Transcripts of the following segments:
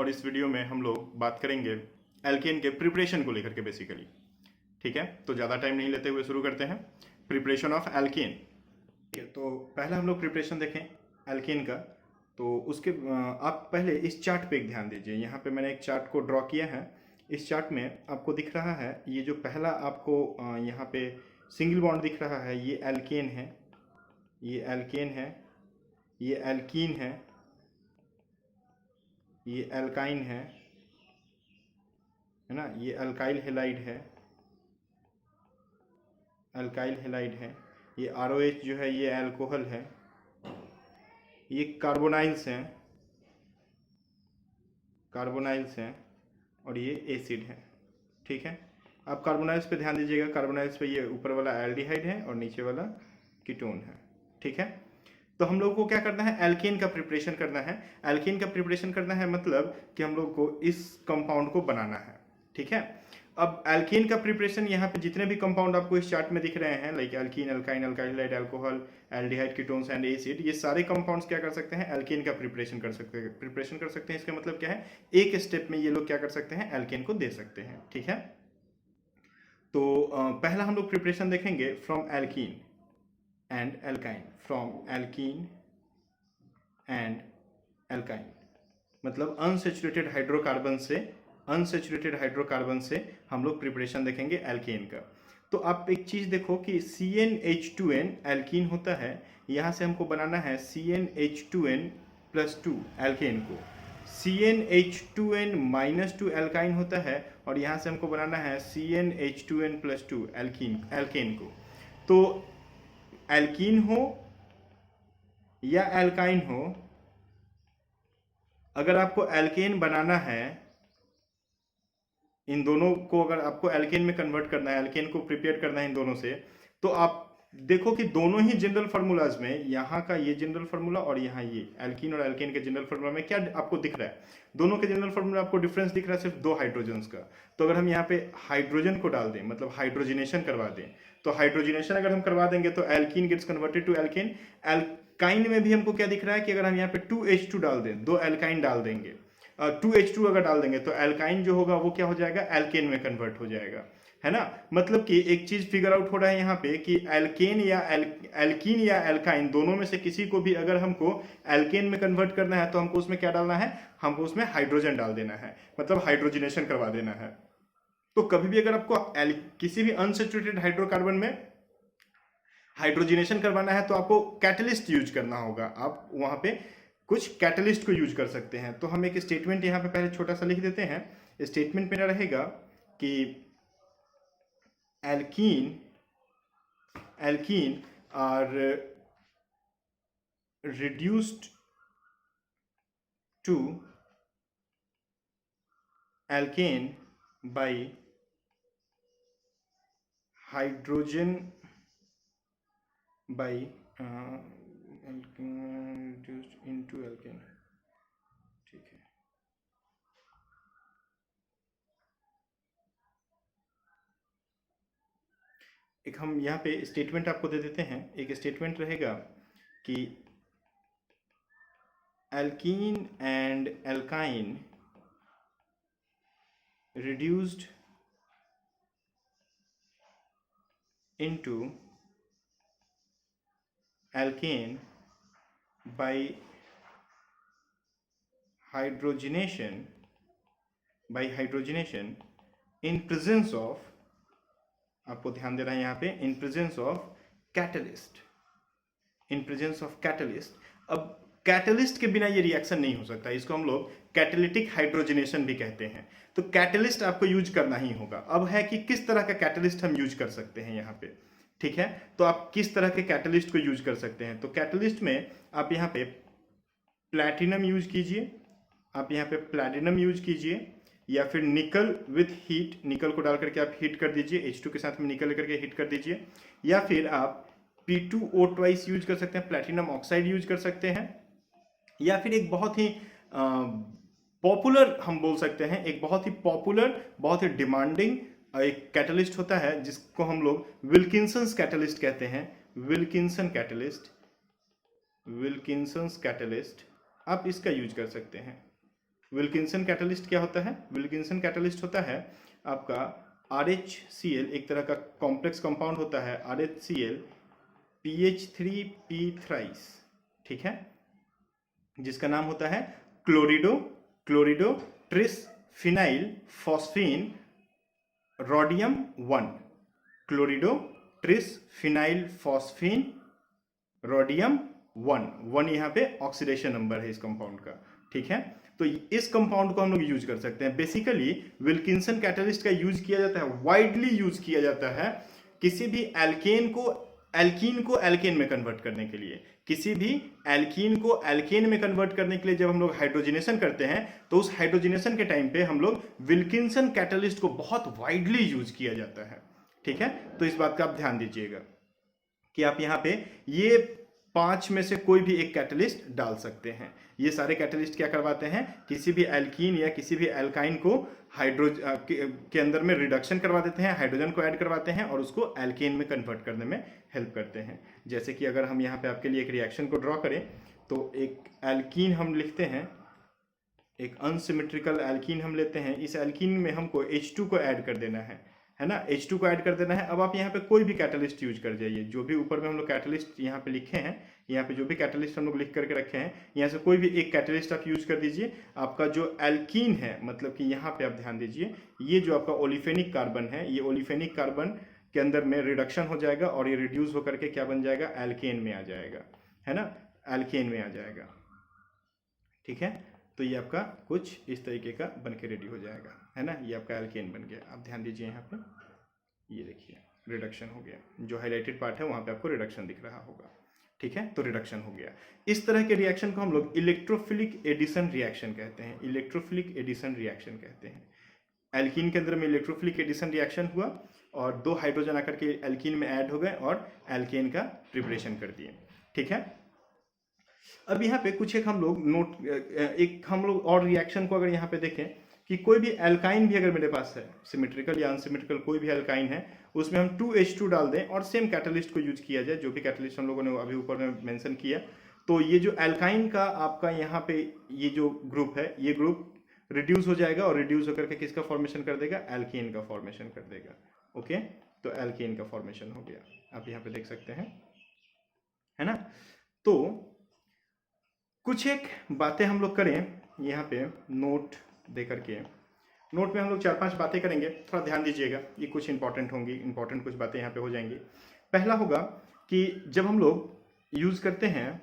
और इस वीडियो में हम लोग बात करेंगे एल्केन के प्रिपरेशन को लेकर के बेसिकली। ठीक है, तो ज़्यादा टाइम नहीं लेते हुए शुरू करते हैं। Preparation of alkene. ठीक है, तो पहला हम लोग प्रिपरेशन देखें एल्केन का। तो उसके आप पहले इस चार्ट पे एक ध्यान दीजिए। यहाँ पे मैंने एक चार्ट को ड्रॉ किया है। इस चार्ट में आपको दिख रहा है ये जो पहला आपको यहाँ पे सिंगल बॉन्ड दिख रहा है, ये एल्केन है, ये एल्केन है, ये एल्कीन है, ये एल्काइन है ना, ये अल्काइल हेलाइड है, अल्काइल हेलाइड है, ये ROH जो है ये अल्कोहल है, ये कार्बोनाइल्स हैं, कार्बोनाइल्स हैं, और ये एसिड है। ठीक है, अब कार्बोनाइल्स पे ध्यान दीजिएगा। कार्बोनाइल्स पे ये ऊपर वाला एल्डिहाइड है और नीचे वाला कीटोन है। ठीक है, तो हम लोग को क्या करना है, एल्केन का प्रिपरेशन करना है। एल्केन का प्रिपरेशन करना है मतलब कि हम लोग को इस कंपाउंड को बनाना है। ठीक है, अब एल्केन का प्रिपरेशन यहाँ पे जितने भी कंपाउंड आपको इस चार्ट में दिख रहे हैं, like alkene, alkyne, alkyl halide, alcohol, aldehyde, ketones and acid, ये सारे कंपाउंड्स क्या कर सकते हैं, एल्केन का प्रिपरेशन कर सकते हैं। इसका मतलब क्या है, एक स्टेप में ये लोग क्या कर सकते हैं, एल्केन को दे सकते हैं। ठीक है, तो पहला हम लोग प्रिपरेशन देखेंगे from alkene and alkyne. From alkene and alkyne मतलब अनसेचुरेटेड हाइड्रोकार्बन से हम लोग प्रिपरेशन देखेंगे एल्केन का। तो आप एक चीज देखो कि CnH2n एल्कीन होता है, यहां से हमको बनाना है CnH2n+2 एल्केन को। CnH2n-2 एल्काइन होता है और यहां से हमको बनाना है CnH2n+2 एल्केन को। तो एल्कीन हो या एल्काइन हो, अगर आपको एल्केन बनाना है, इन दोनों को अगर आपको एल्केन में कन्वर्ट करना है, एल्केन को प्रिपेयर करना है इन दोनों से, तो आप देखो कि दोनों ही जनरल फार्मूलाज में, यहाँ का ये जनरल फार्मूला और यहाँ ये एल्कीन और एल्केन के जनरल फार्मूला में क्या आपको दिख रहा है, दोनों के जनरल फार्मूला आपको डिफरेंस दिख रहा है सिर्फ 2 हाइड्रोजन्स का। तो अगर हम यहाँ पे हाइड्रोजन को डाल दें, मतलब हाइड्रोजिनेशन करवा दें, तो हाइड्रोजिनेशन अगर हम करवा देंगे तो alkene gets converted to alkane. Alkyne में भी हमको क्या दिख रहा है कि अगर हम यहाँ पे 2H2 डाल दें, 2 एल्काइन डाल देंगे, 2H2 अगर डाल देंगे तो एल्काइन जो होगा वो क्या हो जाएगा, एल्केन में कन्वर्ट हो जाएगा, है ना। मतलब कि एक चीज फिगर आउट हो रहा है यहाँ पे कि एल्केन या एल्कीन या एल्काइन दोनों में से किसी को भी अगर हमको एल्केन में कन्वर्ट करना है तो हमको उसमें क्या डालना है, हमको उसमें हाइड्रोजन डाल देना है, मतलब हाइड्रोजिनेशन करवा देना है। तो कभी भी अगर आपको किसी भी अनसेचुरेटेड हाइड्रोकार्बन में हाइड्रोजिनेशन करवाना है तो आपको कैटलिस्ट यूज करना होगा। आप वहां पे कुछ कैटलिस्ट को यूज कर सकते हैं। तो हम एक स्टेटमेंट यहाँ पे पहले छोटा सा लिख देते हैं। स्टेटमेंट मेरा रहेगा कि alkene are reduced to alkane by hydrogen by reduced into alkane। ठीक है, एक हम यहाँ पे स्टेटमेंट आपको दे देते हैं। एक स्टेटमेंट रहेगा कि alkene and alkyne reduced into alkane by hydrogenation in presence of, आपको ध्यान देना है यहाँ पे, in presence of catalyst। अब कैटलिस्ट के बिना ये रिएक्शन नहीं हो सकता, इसको हम लोग कैटेलिटिक हाइड्रोजनेशन भी कहते हैं। तो कैटलिस्ट आपको यूज करना ही होगा। अब है कि किस तरह का कैटलिस्ट हम यूज कर सकते हैं यहाँ पे। ठीक है, तो आप किस तरह के कैटलिस्ट को यूज कर सकते हैं, तो कैटलिस्ट में आप यहाँ पे प्लैटिनम यूज कीजिए, आप यहाँ पे प्लैटिनम यूज कीजिए, या फिर निकल विथ हीट, निकल को डाल करके आप हीट कर दीजिए, H2 के साथ में निकल लेकर के हीट कर दीजिए, या फिर आप P2O2 यूज कर सकते हैं, प्लैटिनम ऑक्साइड यूज कर सकते हैं, या फिर एक बहुत ही पॉपुलर हम बोल सकते हैं, एक बहुत ही पॉपुलर, बहुत ही डिमांडिंग एक कैटलिस्ट होता है जिसको हम लोग विल्किंसन्स कैटलिस्ट कहते हैं। विल्किंसन्स कैटलिस्ट आप इसका यूज कर सकते हैं। विल्किंसन कैटलिस्ट क्या होता है? विल्किंसन कैटलिस्ट होता है आपका RHCl, एक तरह का कॉम्प्लेक्स कंपाउंड होता है RHCl PH3P थ्राइस, ठीक है, जिसका नाम होता है chlorido tris phenyl phosphine rhodium 1, chlorido tris phenyl phosphine rhodium 1 यहाँ पे ऑक्सीडेशन नंबर है इस कंपाउंड का, ठीक है। तो इस कंपाउंड को हम लोग यूज कर सकते हैं। बेसिकली विल्किंसन कैटलिस्ट का यूज किया जाता है, वाइडली यूज किया जाता है किसी भी एल्केन को एल्केन में कन्वर्ट करने के लिए। किसी भी एल्कीन को एल्केन में कन्वर्ट करने के लिए जब हम लोग हाइड्रोजनेशन करते हैं तो उस हाइड्रोजनेशन के टाइम पे हम लोग विल्किंसन कैटलिस्ट को बहुत वाइडली यूज किया जाता है, ठीक है। तो इस बात का आप ध्यान दीजिएगा कि आप यहाँ पे ये 5 में से कोई भी एक कैटलिस्ट डाल सकते हैं। ये सारे कैटलिस्ट क्या करवाते हैं? किसी भी एल्कीन या किसी भी एल्काइन को के अंदर में रिडक्शन करवा देते हैं, हाइड्रोजन को ऐड करवाते हैं और उसको एल्केन में कन्वर्ट करने में हेल्प करते हैं। जैसे कि अगर हम यहाँ पे आपके लिए एक रिएक्शन को ड्रॉ करें तो एक एल्कीन हम लिखते हैं, एक अनसिमेट्रिकल एल्कीन हम लेते हैं। इस एल्कीन में हमको H2 को ऐड कर देना है ना, H2 को ऐड कर देना है। अब आप यहाँ पे कोई भी कैटलिस्ट यूज कर जाइए, जो भी ऊपर में हम लोग कैटलिस्ट यहाँ पे लिखे हैं, यहाँ पे जो भी कैटलिस्ट हम लोग लिख करके रखे हैं, यहाँ से कोई भी एक कैटलिस्ट आप यूज कर दीजिए। आपका जो एल्कीन है, मतलब कि यहाँ पे आप ध्यान दीजिए, ये जो आपका ओलिफेनिक कार्बन है, ये ओलिफेनिक कार्बन के अंदर में रिडक्शन हो जाएगा और ये रिड्यूस होकर के क्या बन जाएगा? एल्केन में आ जाएगा, है ना, एल्केन में आ जाएगा, ठीक है। तो ये आपका कुछ इस तरीके का बन के रेडी हो जाएगा, है ना। ये आपका एल्केन बन गया। आप ध्यान दीजिए यहाँ पे, ये देखिए रिडक्शन हो गया। जो हाईलाइटेड पार्ट है वहाँ पे आपको रिडक्शन दिख रहा होगा, ठीक है। तो रिडक्शन हो गया। इस तरह के रिएक्शन को हम लोग इलेक्ट्रोफिलिक एडिशन रिएक्शन कहते हैं। इलेक्ट्रोफिलिक एडिशन रिएक्शन कहते हैं। एल्कीन के अंदर में इलेक्ट्रोफिलिक एडिशन रिएक्शन हुआ और 2 हाइड्रोजन आकर के एल्कीन में ऐड हो गए और एल्केन का प्रिपरेशन कर दिए, ठीक है। अब यहाँ पे कुछ एक हम लोग और रिएक्शन को अगर यहाँ पे देखें कि कोई भी एल्काइन भी अगर मेरे पास है, सिमेट्रिकल या अनसिमेट्रिकल कोई भी एल्काइन है, उसमें हम 2H2 डाल दें और सेम कैटलिस्ट को यूज किया जाए, जो भी कैटलिस्ट हम लोगों ने अभी ऊपर में मेंशन किया, तो ये जो एल्काइन का आपका यहाँ पे ये जो ग्रुप है, ये ग्रुप रिड्यूस हो जाएगा और रिड्यूस होकर के किसका फॉर्मेशन कर देगा? एल्केन का फॉर्मेशन कर देगा, ओके। तो एल्केन का फॉर्मेशन हो गया, आप यहाँ पे देख सकते हैं, है ना। तो कुछ एक बातें हम लोग करें यहाँ पे नोट दे करके। नोट में हम लोग 4-5 बातें करेंगे, थोड़ा ध्यान दीजिएगा, ये कुछ इंपॉर्टेंट होंगी, इंपॉर्टेंट कुछ बातें यहाँ पे हो जाएंगी। पहला होगा कि जब हम लोग यूज करते हैं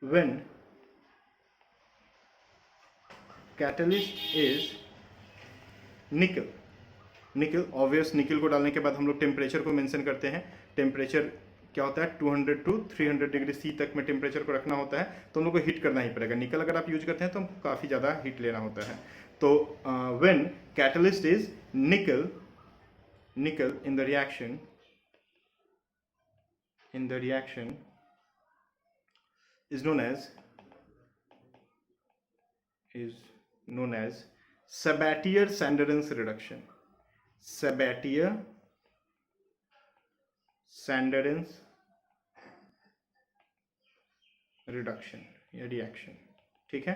व्हेन कैटलिस्ट इज निकल ऑब्वियस, निकल को डालने के बाद हम लोग टेम्परेचर को मेंशन करते हैं। टेम्परेचर क्या होता है? 200 to 300 डिग्री सी तक में टेम्परेचर को रखना होता है, तो हम लोग को हीट करना ही पड़ेगा। निकल अगर आप यूज करते हैं तो काफ़ी ज़्यादा हीट लेना होता है। तो व्हेन कैटलिस्ट इज निकल in the reaction is known as Sabatier-Sanderens reduction. Sabatier-Sanderens reduction या रिएक्शन, ठीक है।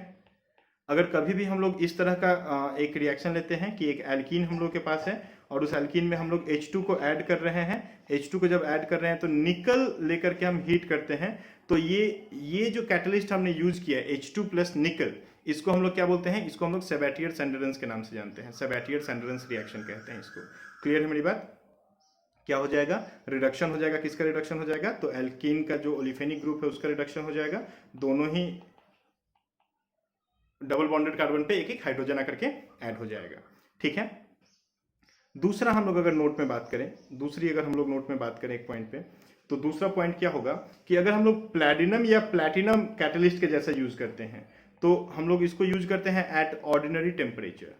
अगर कभी भी हम लोग इस तरह का एक रिएक्शन लेते हैं कि एक एल्कीन हम लोग के पास है और उस एल्कीन में हम लोग H2 को ऐड कर रहे हैं, H2 को जब ऐड कर रहे हैं तो निकल लेकर के हम हीट करते हैं, तो ये जो कैटलिस्ट हमने यूज किया है H2 प्लस निकल, इसको हम लोग क्या बोलते हैं? इसको हम लोग सेबेटियर-सैंडरेंस के नाम से जानते हैं। सेबेटियर-सैंडरेंस रिएक्शन कहते हैं इसको। क्लियर है मेरी बात? क्या हो जाएगा? रिडक्शन हो जाएगा। किसका रिडक्शन हो जाएगा? तो एल्कीन का जो ओलिफेनिक ग्रुप है उसका रिडक्शन हो जाएगा। दोनों ही डबल बॉन्डेड कार्बन पे एक एक हाइड्रोजन आकर के ऐड हो जाएगा, ठीक है। दूसरा हम लोग अगर नोट में बात करें, एक पॉइंट पे, तो दूसरा पॉइंट क्या होगा कि अगर हम लोग प्लैटिनम या प्लैटिनम कैटलिस्ट के जैसा यूज करते हैं तो हम लोग इसको यूज करते हैं at ordinary temperature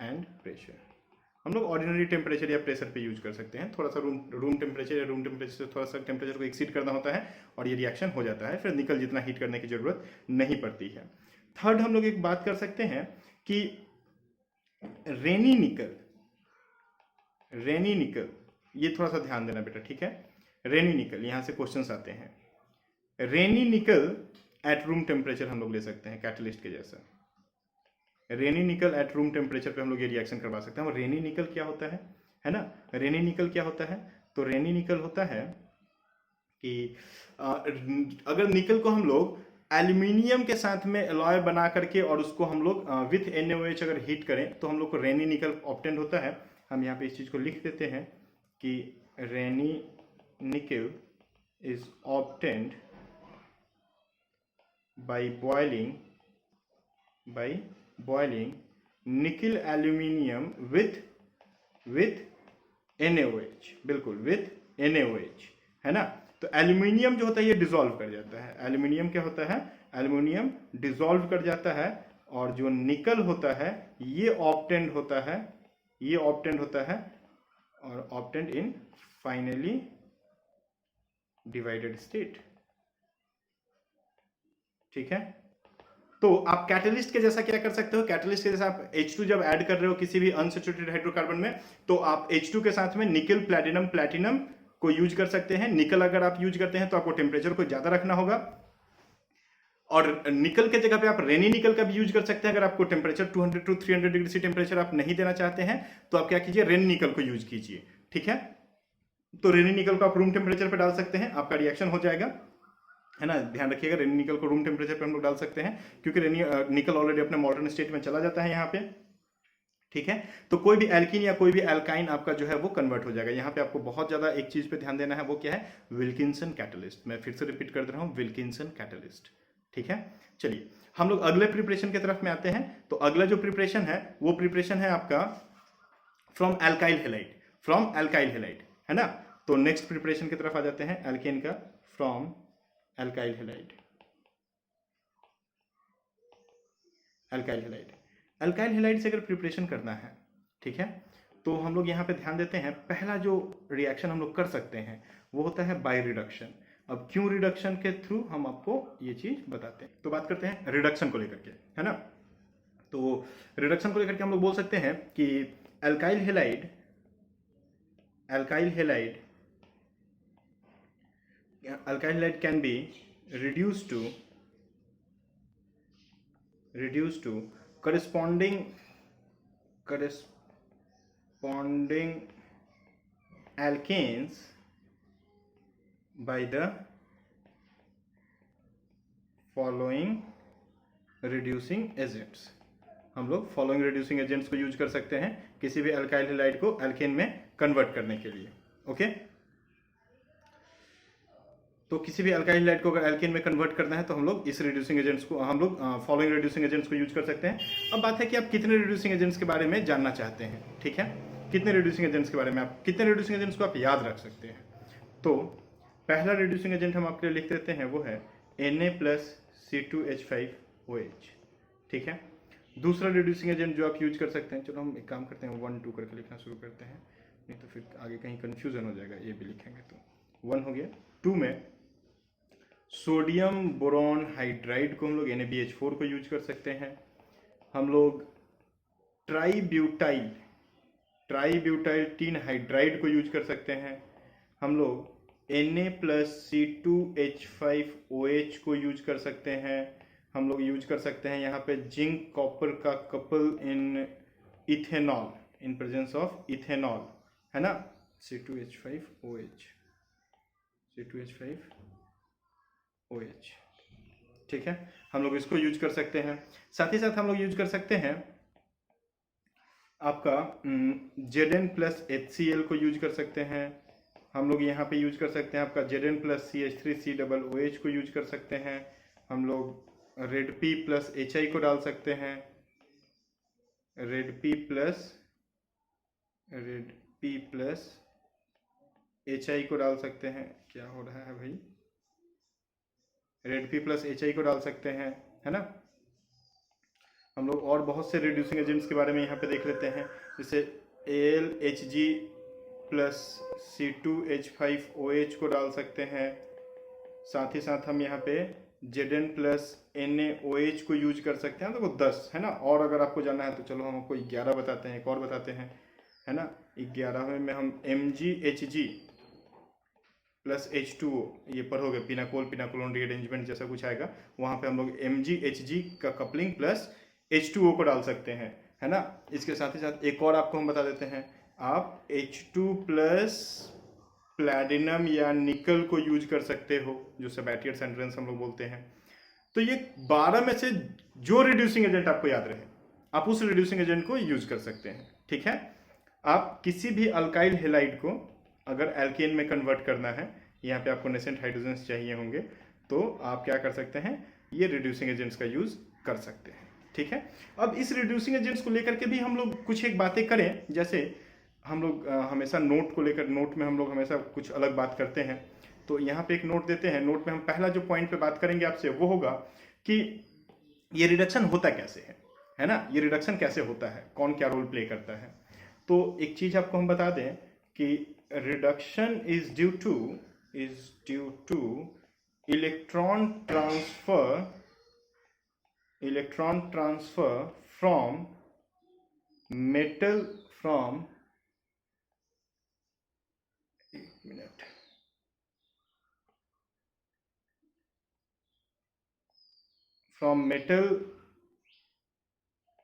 and pressure. हम लोग ऑर्डिनरी टेम्परेचर या प्रेशर पे यूज कर सकते हैं। थोड़ा सा रूम टेम्परेचर से थोड़ा सा टेम्परेचर को एक्सीड करना होता है और ये रिएक्शन हो जाता है, फिर निकल जितना हीट करने की जरूरत नहीं पड़ती है। थर्ड हम लोग एक बात कर सकते हैं कि रेनी निकल, ये थोड़ा सा ध्यान देना बेटा, ठीक है। रेनी निकल, यहां से क्वेश्चंस आते हैं। रेनी निकल एट रूम टेम्परेचर हम लोग ले सकते हैं कैटलिस्ट के जैसा। रेनी निकल एट रूम टेम्परेचर पे हम लोग ये रिएक्शन करवा सकते हैं। और रेनी निकल क्या होता है ना, रेनी निकल क्या होता है, तो रेनी निकल होता है कि अगर निकल को हम लोग एल्यूमिनियम के साथ में एलॉय बना करके और उसको हम लोग विथ NaOH अगर हीट करें तो हम लोग को रेनी निकल ऑब्टेन होता है। हम यहाँ पे इस चीज़ को लिख देते हैं कि रेनी निकल इज ऑब्टेन्ड बाय बॉइलिंग निकल एल्यूमिनियम विथ NaOH, बिल्कुल विथ NaOH, है ना। तो एल्यूमिनियम जो होता है ये डिसॉल्व कर जाता है। एल्यूमिनियम क्या होता है, एल्यूमिनियम डिसॉल्व कर जाता है और जो निकल होता है ये ऑब्टेन्ड होता है, ये ऑब्टेन्ड होता है और ऑब्टेन्ड इन फाइनली डिवाइडेड स्टेट। ठीक है, तो आप कैटलिस्ट के जैसा क्या कर सकते हो, कैटलिस्ट के जैसा आप H2 जब ऐड कर रहे हो किसी भी अनसैचुरेटेड हाइड्रोकार्बन में, तो आप H2 के साथ में निकल प्लैटिनम को यूज कर सकते हैं। निकल अगर आप यूज करते हैं तो आपको टेम्परेचर को ज्यादा रखना होगा, और निकल के जगह पे आप रेनी निकल का भी यूज कर सकते हैं। अगर आपको temperature 200 to 300 degree C temperature आप नहीं देना चाहते हैं तो आप क्या कीजिए, रेनी निकल को यूज कीजिए। ठीक है, तो रेनी निकल को आप रूम टेम्परेचर पे डाल सकते हैं, आपका रिएक्शन हो जाएगा, है ना। ध्यान रखिएगा, रेनी निकल को रूम टेम्परेचर पे हम लोग डाल सकते हैं क्योंकि रेनी निकल ऑलरेडी अपने मॉडर्न स्टेट में चला जाता है यहाँ पे। ठीक है, तो कोई भी एल्कीन या कोई भी एल्काइन आपका जो है वो कन्वर्ट हो जाएगा। यहाँ पे आपको बहुत ज्यादा एक चीज पे ध्यान देना है, वो क्या है, विल्किंसन कैटलिस्ट। मैं फिर से रिपीट कर दे रहा हूँ, विल्किंसन कैटलिस्ट। ठीक है, चलिए हम लोग अगले प्रिपरेशन की तरफ में आते हैं। तो अगला जो प्रिपरेशन है वो प्रिपरेशन है आपका फ्रॉम एल्काइल हेलाइड, है ना। तो नेक्स्ट प्रिपरेशन की तरफ आ जाते हैं, एल्केन का from alkyl halide. Alkyl halide से अगर प्रिपरेशन करना है, ठीक है, तो हम लोग यहाँ पे ध्यान देते हैं, पहला जो रिएक्शन हम लोग कर सकते हैं वो होता है बाय रिडक्शन। अब क्यों रिडक्शन के थ्रू, हम आपको ये चीज बताते हैं। तो बात करते हैं रिडक्शन को लेकर के, है ना। तो रिडक्शन को लेकर के हम लोग बोल सकते हैं कि alkyl halide can be reduced to corresponding alkanes by the following reducing agents। हम लोग फॉलोइंग रिड्यूसिंग एजेंट्स को यूज कर सकते हैं किसी भी अल्काइल हेलाइड को एल्केन में कन्वर्ट करने के लिए। ओके, तो किसी भी अल्काइल हेलाइड को अगर एल्केन में कन्वर्ट करना है तो हम लोग इस रिड्यूसिंग एजेंट्स को, हम लोग फॉलोइंग रिड्यूसिंग एजेंट्स को यूज कर सकते हैं। अब बात है कि आप कितने रिड्यूसिंग एजेंट्स के बारे में जानना चाहते हैं। ठीक है, कितने रिड्यूसिंग एजेंट्स के बारे में, आप कितने रिड्यूसिंग एजेंट्स को आप याद रख सकते हैं। तो पहला रिड्यूसिंग एजेंट हम आपके लिए लिख देते हैं, वो है Na+C2H5OH। ठीक है, दूसरा रिड्यूसिंग एजेंट जो आप यूज कर सकते हैं, चलो हम एक काम करते हैं 1 2 करके लिखना शुरू करते हैं, नहीं तो फिर आगे कहीं कंफ्यूजन हो जाएगा। ये भी लिखेंगे तो 1 हो गया। 2 में सोडियम बोरॉन हाइड्राइड को हम लोग NaBH4 को यूज कर सकते हैं। हम लोग ट्राईब्यूटाइल टीन हाइड्राइड को यूज कर सकते हैं। हम लोग Na+C2H5OH को यूज कर सकते हैं। हम लोग यूज कर सकते हैं यहाँ पे जिंक कॉपर का couple in ethanol, in presence of ethanol, है ना, C2H5OH। ठीक है, हम लोग इसको यूज कर सकते हैं। साथ ही साथ हम लोग यूज कर सकते हैं आपका Zn+HCl को यूज कर सकते हैं। हम लोग यहाँ पे यूज कर सकते हैं आपका Zn+CH3COOH को यूज कर सकते हैं। हम लोग Redp+HI को डाल सकते हैं, Redp+HI को डाल सकते हैं। क्या हो रहा है भाई, Redp+HI को डाल सकते हैं, है ना। हम लोग और बहुत से रिड्यूसिंग एजेंट्स के बारे में यहाँ पे देख लेते हैं, जैसे AlHG+C2H5OH को डाल सकते हैं। साथ ही साथ हम यहाँ पे Zn+NaOH को यूज कर सकते हैं। तो वो 10 है ना, और अगर आपको जानना है तो चलो हम आपको 11 बताते हैं, एक और बताते हैं, है ना। 11वें में हम MgHg प्लस H2O, ये पढ़ोगे पिनाकोल पिनाकोलोन रीअरेंजमेंट जैसा कुछ आएगा, वहाँ पे हम लोग MgHg का कपलिंग प्लस H2O को डाल सकते हैं, है ना। इसके साथ ही साथ एक और आपको हम बता देते हैं, आप H2 प्लस प्लैटिनम या निकल को यूज कर सकते हो, जो सेबेटियर सेंट्रेंस हम लोग बोलते हैं। तो ये 12 में से जो रिड्यूसिंग एजेंट आपको याद रहे, आप उस रिड्यूसिंग एजेंट को यूज कर सकते हैं, ठीक है। आप किसी भी अल्काइल हेलाइड को अगर एल्केन में कन्वर्ट करना है, यहाँ पे आपको नेसेंट हाइड्रोजन्स चाहिए होंगे, तो आप क्या कर सकते हैं, ये रिड्यूसिंग एजेंट्स का यूज कर सकते हैं, ठीक है। अब इस रिड्यूसिंग एजेंट्स को लेकर के भी हम लोग कुछ एक बातें करें, जैसे हम लोग हमेशा नोट को लेकर, नोट में हम लोग हमेशा कुछ अलग बात करते हैं, तो यहाँ पे एक नोट देते हैं। नोट में हम पहला जो पॉइंट पे बात करेंगे आपसे वो होगा कि ये रिडक्शन होता कैसे है ना, ये रिडक्शन कैसे होता है, कौन क्या रोल प्ले करता है। तो एक चीज आपको हम बता दें कि reduction is due to electron transfer from metal from from metal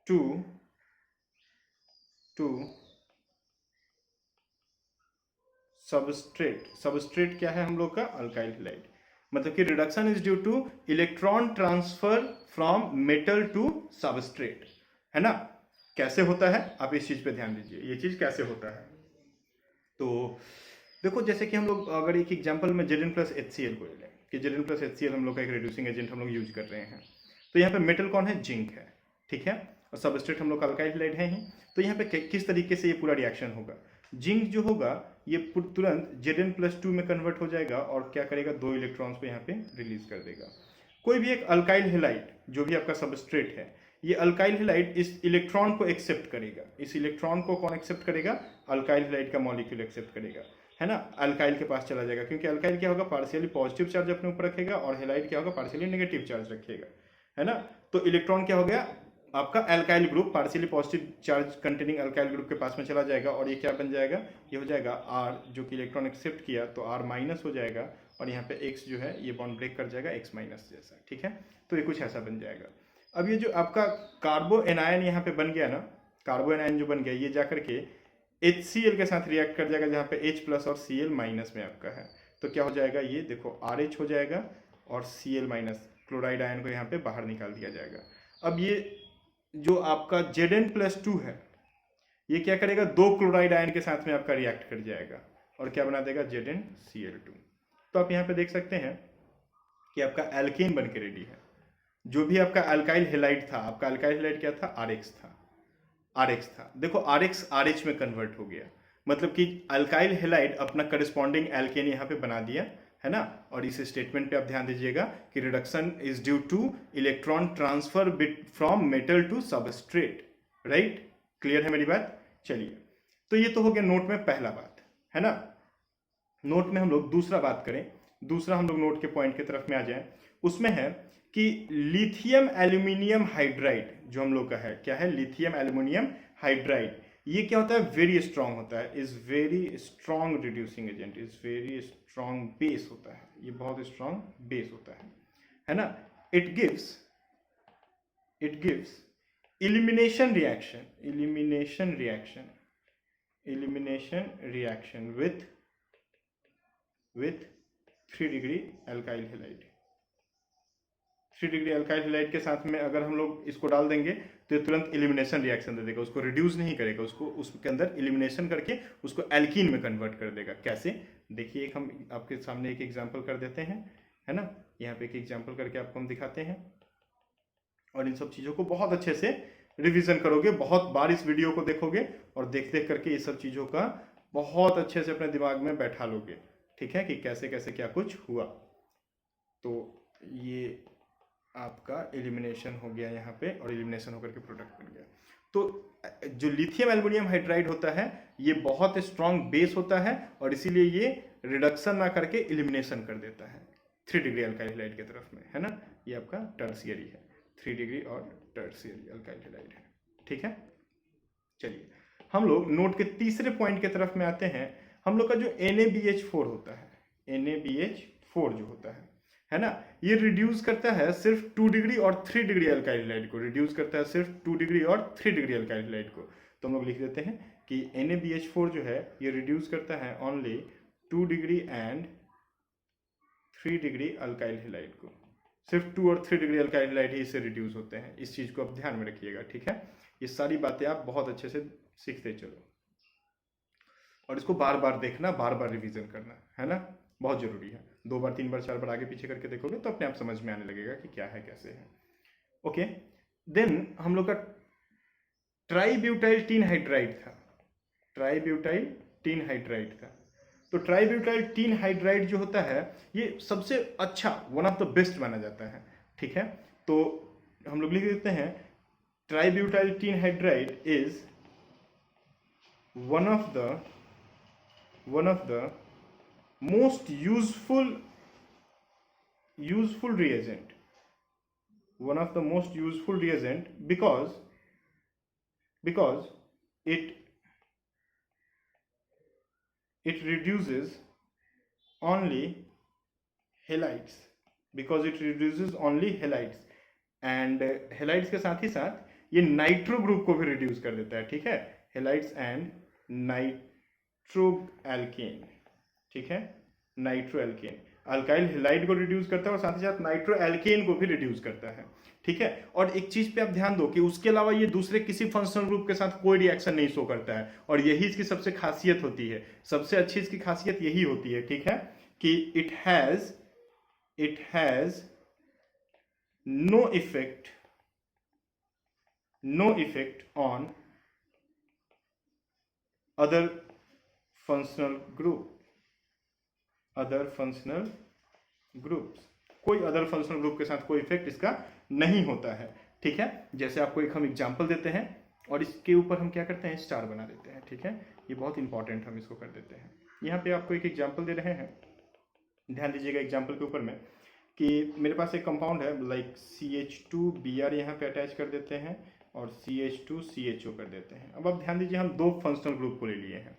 to substrate क्या है हम लोग का, अल्काइल हैलाइड। मतलब कि reduction is due to electron transfer from metal to substrate, है ना। कैसे होता है, आप इस चीज पे ध्यान दीजिए, ये चीज कैसे होता है। तो देखो, जैसे कि हम लोग अगर एक एग्जांपल में Zn प्लस HCl को ले लें कि Zn प्लस HCl हम लोग का एक रिड्यूसिंग एजेंट हम लोग यूज कर रहे हैं, तो यहाँ पे मेटल कौन है, जिंक है, ठीक है, और सबस्ट्रेट हम लोग का अल्काइल हैलाइड है ही। तो यहाँ पे किस तरीके से ये पूरा रिएक्शन होगा, जिंक जो होगा ये तुरंत Zn प्लस 2 में कन्वर्ट हो जाएगा और क्या करेगा, 2 इलेक्ट्रॉन्स को यहाँ पे रिलीज कर देगा। कोई भी एक अल्काइल हैलाइड जो भी आपका सबस्ट्रेट है, ये अल्काइल हैलाइड इस इलेक्ट्रॉन को एक्सेप्ट करेगा। इस इलेक्ट्रॉन को कौन एक्सेप्ट करेगा, अल्काइल हैलाइड का मॉलिक्यूल एक्सेप्ट करेगा, है ना। अल्काइल के पास चला जाएगा, क्योंकि अल्काइल क्या होगा, पार्शियली पॉजिटिव चार्ज अपने ऊपर रखेगा, और हैलाइड क्या होगा, पार्शियली नेगेटिव चार्ज रखेगा, है ना। तो इलेक्ट्रॉन क्या हो गया, आपका alkyl group partially positive charge containing alkyl group के पास में चला जाएगा, और ये क्या बन जाएगा, ये हो जाएगा R, जो कि इलेक्ट्रॉन एक्सेप्ट किया तो R माइनस हो जाएगा, और यहाँ पे X जो है ये बॉन्ड ब्रेक कर जाएगा X माइनस जैसा, ठीक है। तो ये कुछ ऐसा बन जाएगा। अब ये जो आपका कार्बो एनायन यहाँ पे बन गया ना, कार्बो एनायन जो बन गया, ये जाकर के HCl के साथ रिएक्ट कर जाएगा, जहाँ पे H प्लस और Cl माइनस में आपका है। तो क्या हो जाएगा, ये देखो RH हो जाएगा और Cl माइनस क्लोराइड आयन को यहाँ पे बाहर निकाल दिया जाएगा। अब ये जो आपका Zn प्लस 2 है, ये क्या करेगा, 2 क्लोराइड आयन के साथ में आपका रिएक्ट कर जाएगा और क्या बना देगा, ZnCl2। तो आप यहाँ पे देख सकते हैं कि आपका एल्केन बन के रेडी है। जो भी आपका अल्काइल हैलाइड था, आपका अल्काइल हैलाइड क्या था, RX था। देखो RX RH में कन्वर्ट हो गया, मतलब कि अल्काइल हैलाइड अपना करस्पॉन्डिंग एल्केन यहाँ पे बना दिया, है ना। और इस स्टेटमेंट पे आप ध्यान दीजिएगा कि reduction is due to electron transfer from metal to substrate, right. Clear है मेरी बात। चलिए, तो ये तो हो गया नोट में पहला बात, है ना। नोट में हम लोग दूसरा बात करें, दूसरा हम लोग नोट के पॉइंट की तरफ में आ जाएं, उसमें है कि लिथियम एल्यूमिनियम हाइड्राइड जो हम लोग का है, क्या है, लिथियम एल्यूमिनियम हाइड्राइड। ये क्या होता है, वेरी स्ट्रांग होता है, is very strong reducing agent, is very strong base होता है, ये बहुत स्ट्रांग बेस होता है ना। It gives elimination reaction with 3 degree alkyl halide. 3 degree alkyl halide के साथ में अगर हम लोग इसको डाल देंगे तो ये तुरंत एलिमिनेशन रिएक्शन दे देगा, उसको रिड्यूस नहीं करेगा, उसको उसके अंदर एलिमिनेशन करके उसको एल्कीन में कन्वर्ट कर देगा। कैसे, देखिए, एक हम आपके सामने एक एग्जांपल कर देते हैं, है ना। यहाँ पे एक एग्जांपल करके आपको हम दिखाते हैं, और इन सब चीज़ों को बहुत अच्छे से रिवीजन करोगे, बहुत बार इस वीडियो को देखोगे और देख देख करके ये सब चीज़ों का बहुत अच्छे से अपने दिमाग में बैठा लोगे, ठीक है, कि कैसे कैसे क्या कुछ हुआ। तो ये आपका एलिमिनेशन हो गया यहाँ पे, और एलिमिनेशन होकर के प्रोडक्ट बन गया। तो जो लिथियम एल्यूमिनियम हाइड्राइड होता है, ये बहुत स्ट्रांग बेस होता है, और इसीलिए ये रिडक्शन ना करके एलिमिनेशन कर देता है 3 डिग्री अल्काइल हैलाइड की तरफ में, है ना। ये आपका टर्शियरी है, 3 डिग्री और टर्शियरी अल्काइल हैलाइड है, ठीक है। चलिए, हम लोग नोट के तीसरे पॉइंट की तरफ में आते हैं। हम लोग का जो NaBH4 होता है, NaBH4 जो होता है ना, ये रिड्यूस करता है सिर्फ 2 डिग्री और 3 डिग्री अल्काइल हैलाइड को, रिड्यूस करता है सिर्फ 2 डिग्री और 3 डिग्री अल्काइल हैलाइड को। तो हम लोग लिख देते हैं कि NaBH4 जो है ये रिड्यूस करता है only 2 degree and 3 degree alkyl halide को, सिर्फ 2 और 3 डिग्री अल्काइल हैलाइड ही इससे रिड्यूस होते हैं। इस चीज को आप ध्यान में रखिएगा, ठीक है। ये सारी बातें आप बहुत अच्छे से सीखते चलो और इसको बार बार देखना, बार बार रिवीजन करना, है ना, बहुत जरूरी है। 2 बार 3 बार 4 बार आगे पीछे करके देखोगे तो अपने आप समझ में आने लगेगा कि क्या है कैसे है। ओके, देन हम लोग का ट्राईब्यूटाइल टीन हाइड्राइड था, ट्राईब्यूटाइल टीन हाइड्राइड था। तो ट्राईब्यूटाइल टीन हाइड्राइड जो होता है ये सबसे अच्छा, वन ऑफ द बेस्ट माना जाता है, ठीक है। तो हम लोग लिख देते हैं tributyl tin hydride is one of the most useful reagent, one of the most useful reagent because it reduces only halides, because it reduces only halides and halides के साथ ही साथ ये नाइट्रो ग्रुप को भी रिड्यूस कर देता है, ठीक है, हेलाइड्स एंड नाइट्रो एल्केन, ठीक है, नाइट्रो एल्केन अल्काइल हैलाइड को रिड्यूस करता है और साथ ही साथ नाइट्रो एल्केन को भी रिड्यूस करता है, ठीक है। और एक चीज पे आप ध्यान दो कि उसके अलावा ये दूसरे किसी फंक्शनल ग्रुप के साथ कोई रिएक्शन नहीं शो करता है, और यही इसकी सबसे खासियत होती है, सबसे अच्छी इसकी खासियत यही होती है, ठीक है, कि it has no effect on other functional groups, कोई अदर फंक्शनल ग्रुप के साथ कोई इफेक्ट इसका नहीं होता है, ठीक है। जैसे आपको एक हम एग्जांपल देते हैं और इसके ऊपर हम क्या करते हैं, स्टार बना देते हैं, ठीक है, ये बहुत इंपॉर्टेंट, हम इसको कर देते हैं। यहाँ पे आपको एक एग्जांपल दे रहे हैं, ध्यान दीजिएगा एग्जांपल के ऊपर में, कि मेरे पास एक कंपाउंड है लाइक CH2Br यहाँ पे अटैच कर देते हैं और CH2CHO कर देते हैं। अब आप ध्यान दीजिए, हम 2 फंक्शनल ग्रुप को ले लिए हैं,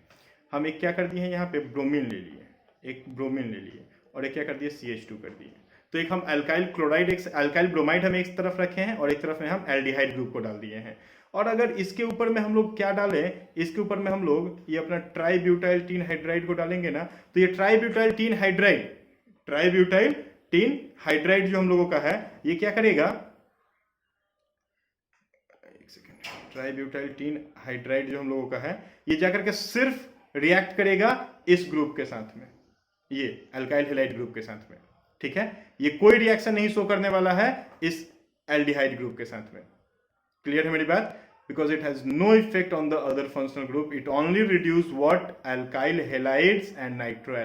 हम एक क्या कर दिए हैं यहाँ पे ब्रोमीन ले लिए, एक ब्रोमीन ले लिए और एक क्या कर दिए CH2 कर दिए। तो एक हम अल्काइल क्लोराइड, एक अल्काइल ब्रोमाइड हम एक तरफ रखे हैं और एक तरफ में हम एल्डिहाइड ग्रुप को डाल दिए हैं। और अगर इसके ऊपर में हम लोग क्या डालें, इसके ऊपर में हम लोग ये अपना ट्राईब्यूटाइल टीन हाइड्राइड को डालेंगे ना, तो ये ट्राईब्यूटाइल टीन हाइड्राइड जो हम लोगों का है ये क्या करेगा, ट्राईब्यूटाइल टीन हाइड्राइड जो हम लोगों का है ये जाकर के सिर्फ रिएक्ट करेगा इस ग्रुप के साथ में, ये अल्काइल हैलाइड ग्रुप के साथ में, ठीक है। ये कोई रिएक्शन नहीं शो करने वाला है इस एल्डिहाइड ग्रुप के साथ में। क्लियर है मेरी बात? Because it has no effect on the other functional group, it only reduce what, alkyl halides and nitro